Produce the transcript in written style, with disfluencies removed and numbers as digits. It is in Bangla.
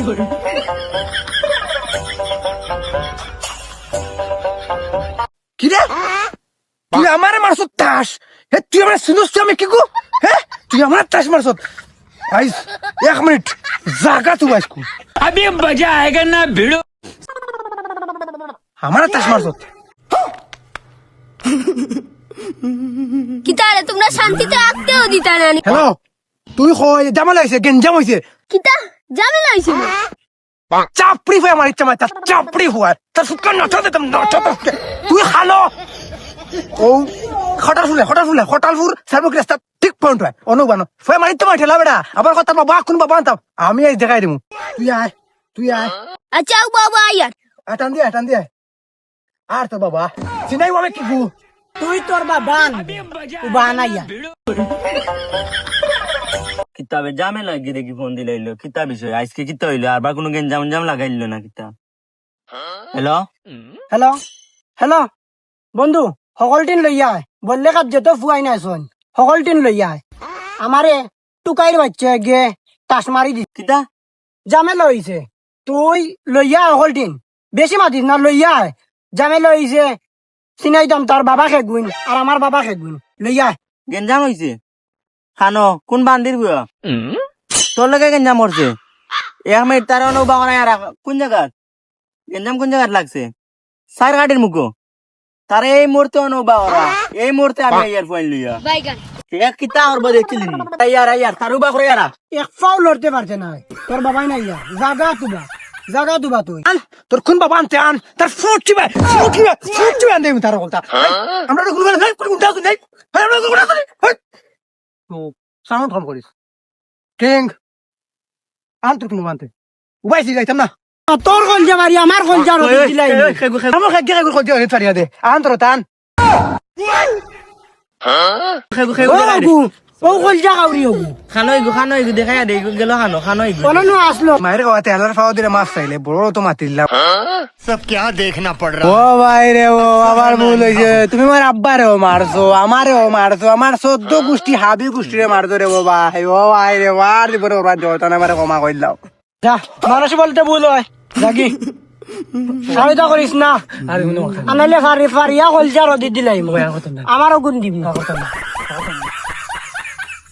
কি রে তুই আমারে মারছ তাস? হে তুই আমার শুনছ আমি কি গো? হ্যাঁ তুই আমার তাস মারছ? আইস 1 মিনিট জাগা তুই আইসকু अभी मजा आएगा ना भिड़ो। আমার তাস মারছ? কিতা রে তোমরা শান্তিতে আঁকতেও দিতা না। হ্যালো তুই কই জামাল হইছে গেঞ্জাম হইছে কিতা ঝামেলা হইছে না? চাপড়ি হয়ে আমার ইচ্ছা মাই তার চাপড়ি হওয়ার তার সুতকার নটা দিতাম নটা তুই হালো ও হটালপুর সার্বক রাস্তা ঠিক পয়েন্ট হয় অনুবানো ফয়ে মারিতে মাই ঠেলা বেড়া আবার কথা বাবা কোন বাবা আনতাম আমি এই দেখাই দিমু তুই আয় আচ্ছা বাবা আয়ার টান দিয়ে আর তো বাবা চিনাই আমি কি গু তুই তোর বাবা বানাইয়া কিতাবে জামে লাগি দেখি ফোন দিলাইলো কিতা বিষয় আজকে কিতা হইলো আর কোনো জাম লাগাইলো না কিতা। হ্যালো হ্যালো হ্যালো বন্ধু সকলটিন লইয়া আয় বললে কাজ যেত ফুয়াই নাই শোন সকলটিন লইয়া আয় আমারে টুকাইর বাচ্চা গে তাস মারি দি কিতা জামেলা হইছে তুই লইয়া আয় সকলটিন বেশি মাতিস না লইয়া আয় জামেলা হইছে চিনাই দাম তার বাবা খেগুইন আর আমার বাবা খেগুইন লইয়া আয় গেঞ্জাম হইছে খানো কোন বান্দির গুয়া তোর লগে গেঞ্জাম মরছে 1 মিনিট তার অনুবা নাই আর কোন জায়গার গেঞ্জাম কোন জায়গার লাগছে সার গাড়ির মুখো তার এই মুহূর্তে অনুবা ওরা এই মুহূর্তে আমি ইয়ার ফোন লইয়া বাইগান এক কিতা আর বলে দেখছিলেন ইয়ার তারুবা করে ইয়ারা এক ফাও লড়তে পারছে না তোর বাবাই নাই ইয়া জাগা তুবা তুই তোর কোন বাবা আনতে আন তার ফুটছি আন দেব তার কথা আমরা তো গুলো নাই কোন দাও নাই আমরা তো গুলো নাই তো সাউন্ড কম করিস কিং আন তোর কোন আনতে উবাইছি যাইতাম না তোর গঞ্জা মারি আমার গঞ্জা রদি দিলাই আমার খাগে কইতে হই ফারিয়া দে আন তোর টান ও গঞ্জা গাউরি হবু খানো ইগু দেখাই দে গেল খানো ইগু কোন আসলো মায়ের কথা আলার ফাও দিলে মাছ চাইলে বড় তো মাতিলাম सब क्या देखना पड़ रहा ও ভাই রে ও আবার ভুল হইছে তুমি আমার আব্বারেও মারছো আমারেও মারছো আমার 14 গোষ্ঠী হাবি গোষ্ঠীরে মারছো রে বাবা ও ভাই রে ওয়ার দিবরে ওরা জয়তা না আমারে ক্ষমা কইলাও যা মানুষ বলতে ভুল হয় জাগি সাবিতা করিস না আরে শুনো আনালে ফারিয়া গঞ্জা রদি দিলাই আমারও গুণ দিব না